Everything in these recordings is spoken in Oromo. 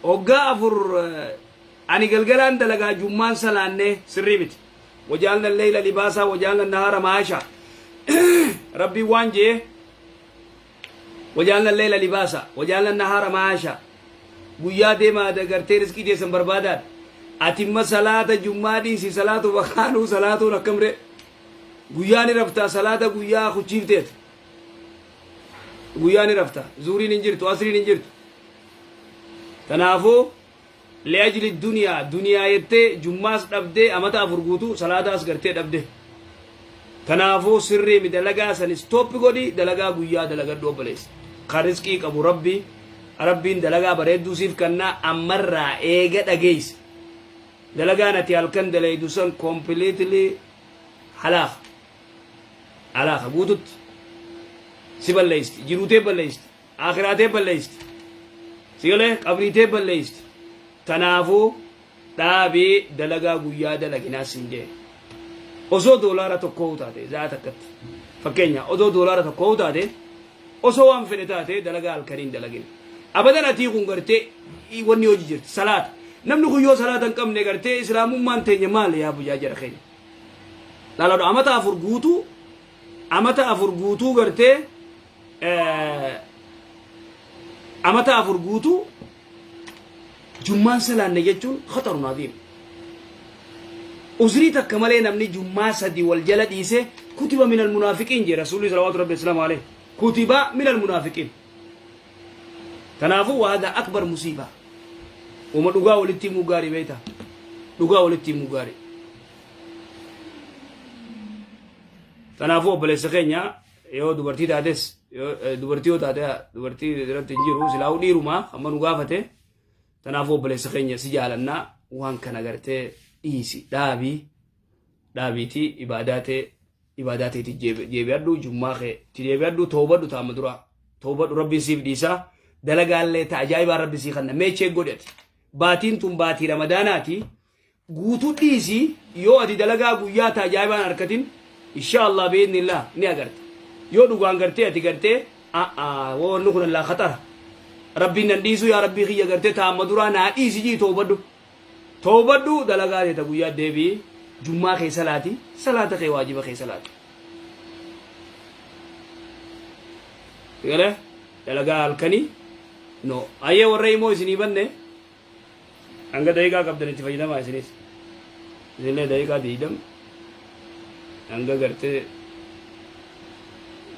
وقا أفر أني قلقلان دلقا جمان سلاني سريبت وجعلنا الليل لباسا وجعلنا النهار معاشا ربي وانجي وجعلنا الليل لباسا وجعلنا النهار معاشا بويا ديما دغرتي رزقي دي سن بربادات اتم صلاه جمعه دي سي صلاه وخانو صلاه ركمره بويا ني رفتا صلاه بويا خوچيفتت بويا ني رفتا زوري ننجرت واسري ننجرت تنافو لاجل الدنيا دنيا يته جمعه دبده امتا فرغوتو صلاه اسغرتي دبده تنافو سري مدلغا سن ستوب غودي دلغا بويا دلغا دوبليس خرزقي ابو ربي ربين دلغا بريدو سيف كنا امرا ايغا دغيس دلغا نتي الكن دليدوسن كومبليتلي حلاخ حلاخ غودت سيبليست جيروتي بليست اخراتي بليست سيغله قبريتي بليست تنافو دابي دلغا غويا دلغنا سنجه اوسو دولار توكو تاتي ذاتك فكينيا اودو دولار توكو تاتي اوسو وان فنتاتي دلغا الكريم دلغين ابدا نتي غنغرتي وني وجيت صلاه نمنو خيو صلاه كم نغرتي اسلام مان تني مال يا ابو جاجر خير لا لا امتا افرغوتو غرتي امتا افرغوتو جمان سلان نجچون خطر عظيم أزريت كمالين نمني جمعة سدي والجلد إيسه كتب من المنافقين جي رسول الله صلى الله عليه وسلم عليه كتب من المنافقين تنافو وهذا أكبر مصيبة وما دعا ولتي مغاري بيتا دعا ولتي مغاري تنافو بلسخينيا يو دبرتي تادس دبرتيو تادا دبرتي درت جيرو سلاو ديرو ما أما نغافته تنافو بلسخينيا سجالنا وان كان غرتي إيسي دابيتي إباداتي تجيبيادو جمعة تجيبيادو توبة دو تامدرا توبة ربي سيف ديسا دلقال لي تعجائب ربي سيخنا ميچه قدت باتين تم باتي رمضاناتي قوتو ديسي يو أدي دلقا قويا تعجائبان أركتين إن شاء الله بإذن الله نيا يو دوغان قرتي أتي قرتي ونخن الله خطر ربي ننديسو يا ربي خي قرتي تامدرا نا إيسي جي توبة دو توبدو دلغا تبويا ديبي جمعة خي صلاتي صلاة خي واجبة خي صلاتي تقول دلغا الكني نو أيه ورّيمو إسني بنّه أنغا دايقا قبضن اتفاجنا ما إسنيس إسنه دايقا ديدم أنغا غرتي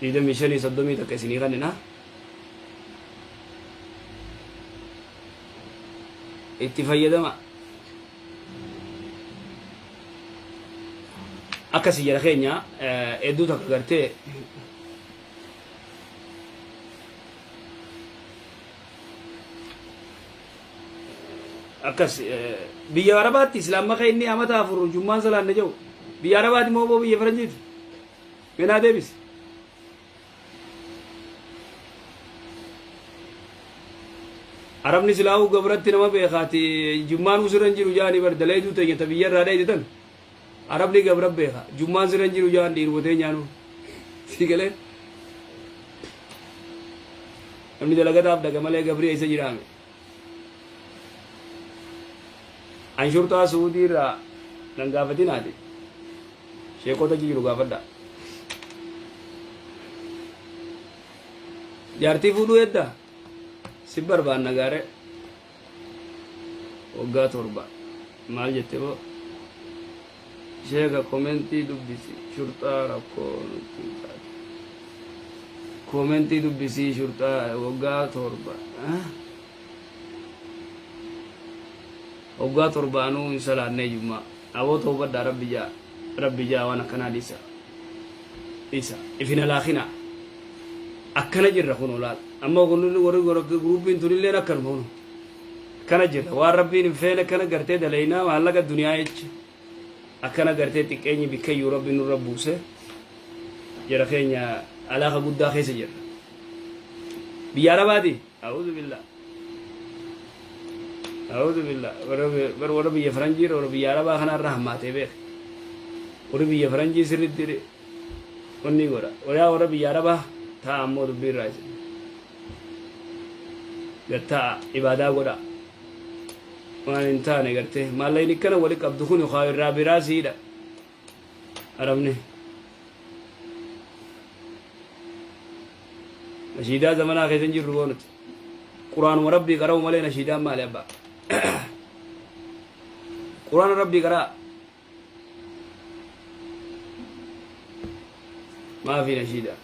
ديدم مشاني صدومي تك إسني خاننا اتفاجنا ما akkasi jara keenya hedduu takka gartee akkas biyya arabaatti islaamma kee inni amata afur jummaan salaanne jiru biyya arabaatti moo biyya faranjiiti menaa deebis arabni silaawu gabratti nama beekaati jummaan usiran jiru jaani bar daleedu teenya ta biyya irraa dheeyditan Arabni gabra beeka jummaan siran jiru jaan dhiirotee nyaanu sigale namni dalagataaf daga malee gabri isa jiraame anshurtaa suudii irraa nan gaafatinaati sheekota jiru gaafadha jaartii fuudhuu edda si barbaan nagaare waggaa torba maal jette boo Jega commenti dubbisi shurta rakkoon commenti dubbisi shurta waggaa torba waggaa torbaanuu hin salaanne jummaa aboo toobadda rabbi jaa waan akkanaa isa ifina laakina akkana jirra kun olaal amma warri guruubiin tunilleen akkanuma kun akkana jirra waan rabbiin hin feene akkana gartee dalaynaa maallaqa duniyaa jecha akkana gartee xiqqeenyi bikkayyuu rabbi nurra buuse jara keenya alaaqa guddaa keessa jirra biyya arabaati a'uudhu billah warra biyya faranjii warra biyya arabaa kanarra hammaatee beek warri biyya faranjii sirritti onni godha warra biyya arabaa taa ammoo dubbii irraa isa gatta ibada goda waan intaane garte mallayni kana wali qabdu kun khayr rabirasiida arabni نشيدا زمانا خيزن جير رغونت قرآن وربي قرأوا مالي نشيدا مالي أبا قرآن ربي قرأ ما في نشيدا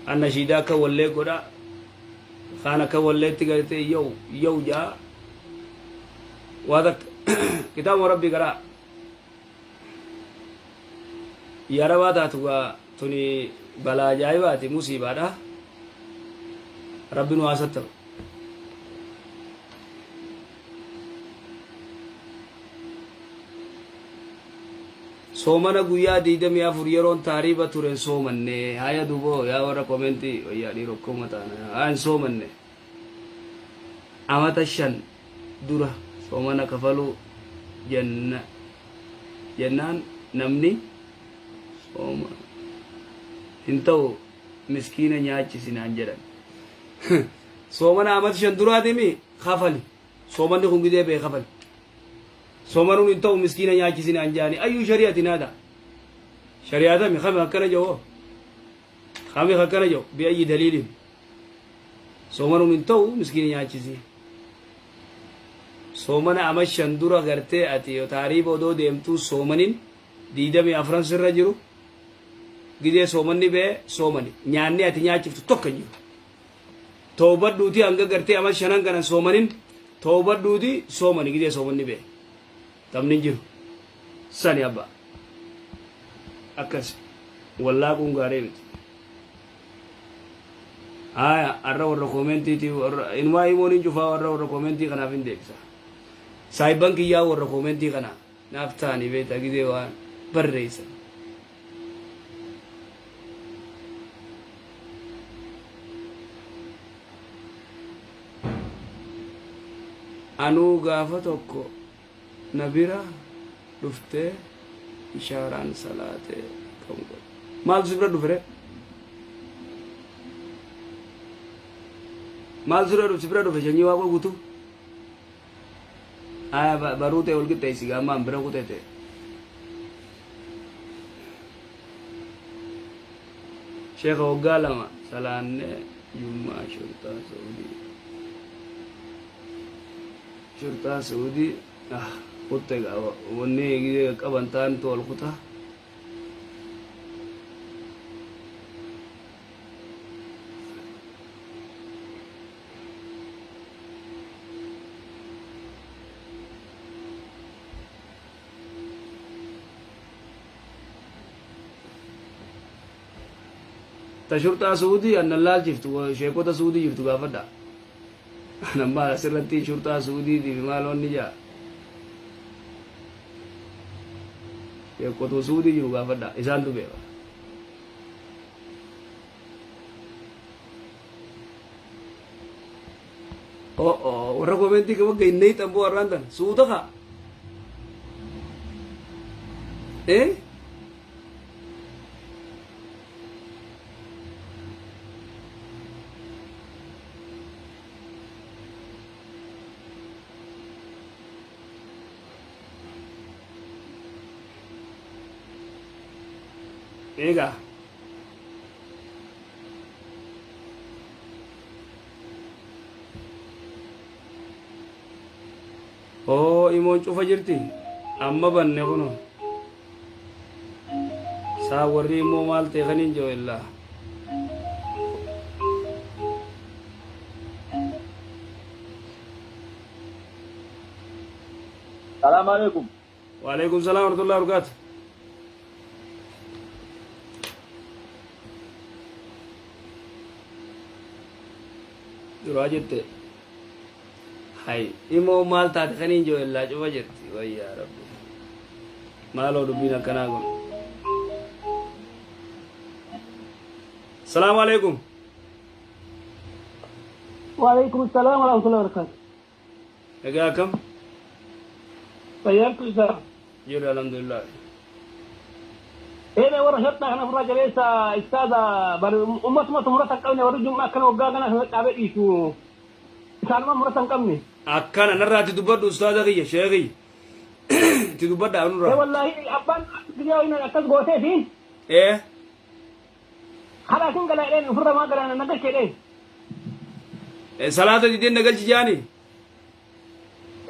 النشيدا كولي قرأ خانا كولي تقرأتي يو جاء وهذا كتاب ربي قرأ يا رواتا تني بلا جايباتي مصيبة ده ربنا واسطه سومنا غويا ديدم يا فريرون تاريبا تورن سومنه هيا دوبو يا ورا كومنتي يا دي ركو متانا ان سومنه اماتشن دورا سومنا كفلو جنان نمني سوما انتو مسكينة نياچي سنان جران سومنا آمد شندورا ديمي خفل سومن خونگي دي بي خفل سومنون انتو مسكينة نياچي سنان جاني ايو شريعة نادا شريعة مي خمي حقنا جو خمي حقنا جو بأي دليل سومنون انتو مسكينة نياچي سي سومنا آمد شندورا غرتي اتيو تاريب ودو ديمتو سومنين ديدا مي افران سر رجرو gide somanni be somani nyaanni ati nyaachiftu tokko jiru tawbadduuti hanga gartee amal shanan kana somanin tawbadduuti somani gide somanni be tamnin jiru sani abba akas wallaa kun gaaree miti aya arra warra komentii ti inuma imonin jufaa warra komentii kanaaf hin deebisa saahiban kiyyaa warra komentii kana naaf ta'anii beeta gide waan barreessan anu gaafa tokko nabira dhufte ishaaraan salaate kamgo maal sibra dhufre maal sibra dhufe jenyi waa gutu aya barute olgitte isiga amma ambira kutete sheekh ogalama salaanne yumma shurta saudi شرطة سعودي قلت وني كبنتان تول قطة تشرطة سعودي أن الله جفتو شيكوتا سعودي جفتو غافدا نما سرتي شرطة سعودي دي مالون نجا شيكوتا سعودي جفتو غافدا إسان دو بيوا warra komentii kama gainay tambo arrandan suuta ka ega imon cufa jirti amma banne kuno sa warri mo malte khanin jo illa السلام عليكم. وعليكم السلام ورحمة الله وبركاته. راجت هاي إمو مال تاتخنين جو إلا جو وجرتي ويا ربي مالو ربنا كناغم. السلام عليكم. وعليكم السلام ورحمة الله وبركاته. أجاكم؟ طيبت السلام. جل الحمد لله. إيه ورا شرطة أنا في الرجل ليس أستاذ بل أمة مرة كمني ورجل ما كانوا وقاعنا تعبئي شو كان ما مرة كمني akkana narraa ti dubbadhu ustaaza kiyya sheekhi ti dubbadha إيه anurraa والله أبان تجاو إن أكاد قوتي فين ee خلاص إن قال إيه فرا ما قال أنا نقش إيه salaata dideen nagalchi jaani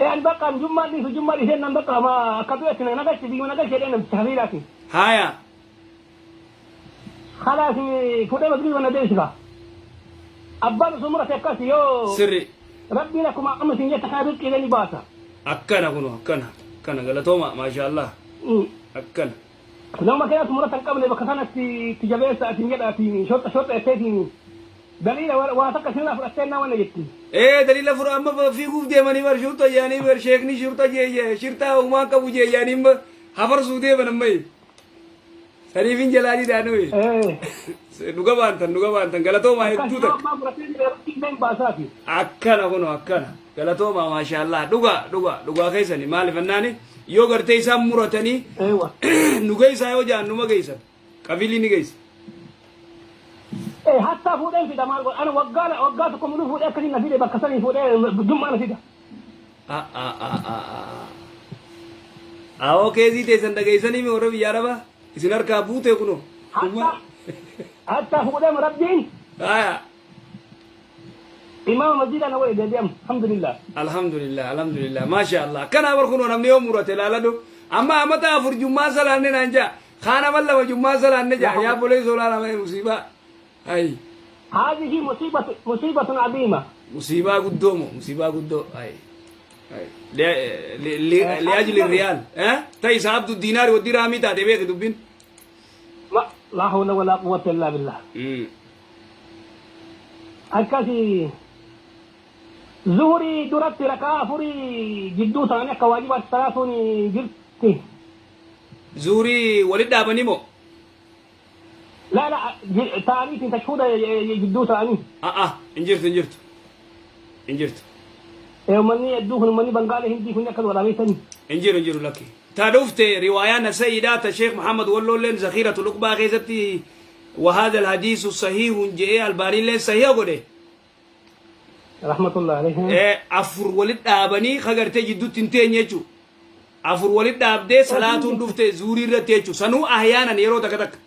إيه البقى جمعة دي في جمعة دي هنا البقى ما كبيرتنا نقش دي ما نقش إيه تحويلاتي haya خلاص فوتي مدري وانا ديشها أبان سمرة تكاسي يو sirri ربي لكم أقم سنجة تخابر كذا لباسا akkana kuno akkana galatooma maasha allah akkana لما كانت مرة قبل بكثانة تجابيس أتنجد أتيني شرطة أتيني دليل واتك سنة فرستينا وانا جتني ee dalila fura amma fiiguuf deemanii bar shurta yaanii bar sheekni shurta jeeyye shirtaa umaa qabu jeeyyaanii imma hafarsuu deeman ammay saniifin jalaanii daanuu إيه dhuga baantan galatoomaa hedduu takka ما مرتين بين باساتي akkana kuno akkana galatoomaa maasha allah dhugaa keessani maaliif annaani yoo gartee isaan muratanii أيوة nu geessaa yoo jaan numa geessan qabiilli ni geessa إيه حتى فودين في دمار أنا وقاتكم من فودين كلنا في بكسرني فودين جمعة أنا فيها awoo keesii teessan dhageessanii mi warra biyya arabaa isin harkaa buute kuno حتى فودين ربين haya إمام مسجد أنا ولد ديم الحمد لله alhamdulillah maasha allah kana bar kuno namni yoo murate laalado amma amata afur jummaa salaanne naan jaa kaana mallama jummaa salaanne jaa yaa bolee soolaana mee musiibaa ay هذه مصيبة عظيمة musiibaa guddoo ay liajli riyal ta isa abdu dinaari waddi raamii taate beeki dubbin لا حول ولا قوة إلا بالله أكاسي زهري درت ركافري جدو ثانية كواجبات ثلاثوني جرتي zuurii walit dhaabanii moo لا تاريخ تشهد جدو ثاني injirtu مني يدوه مني بنغالي هندي هناك ولا ميتني injiru lakki ta dhufte riwaayaan sayyidaata sheekh muhammad wallolleen zakhiratu luqbaa keessatti وهذا الحديث صحيح جاء الباني له صحيح غده رحمة الله عليه afur walit dhaabanii khagarte jiddu tinteenyechu afur walit dhaabde salaatun dhufte zuurii irratti jechu sanuu ahyaanan yeroo takka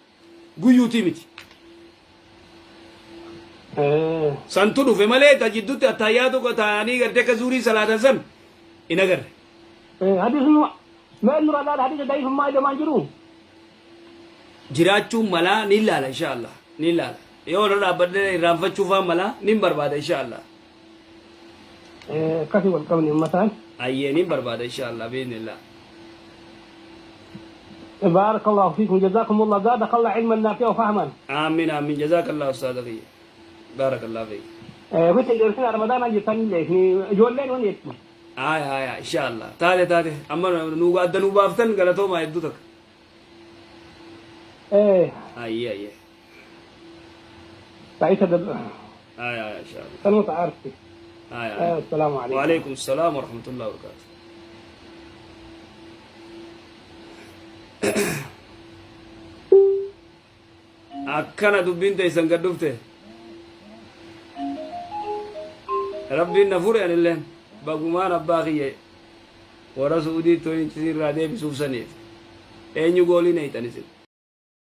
guyyuuti miti santu dhufe malee ta jiddutti attayyaatu taanii garte ka zuurii salaatan san in agarre حديث ما إنه هذا حديث ضعيف ما إذا ما جرو jiraachuun malaa ni ilaala inshallah ni ilaala yoo irra dhaabbadde irraanfachuufaa malaa nin barbaada inshallah كفي والكون مثلا ayyee nin barbaada inshallah biidhnillah بارك الله فيكم جزاكم الله زادك الله علما نافعا وفهما آمين jazakallah ustaadha kiyya barakallah fiik قلت إرسل رمضان أجي ثاني ليش جولين ونيت haya inshallah taate amma nuuga adda nuu baaftan galatooma hedduu takka ayye تعيش haya inshallah سلمت عارفي haya السلام عليكم وعليكم السلام ورحمة الله وبركاته akkana dubbiin teessan gad dhufte rabbiin na fure anilleen bagumaan abbaa kiyye warra suudii to'inchisiirraa deebisuuf saniif eenyu goolii neeyxan isin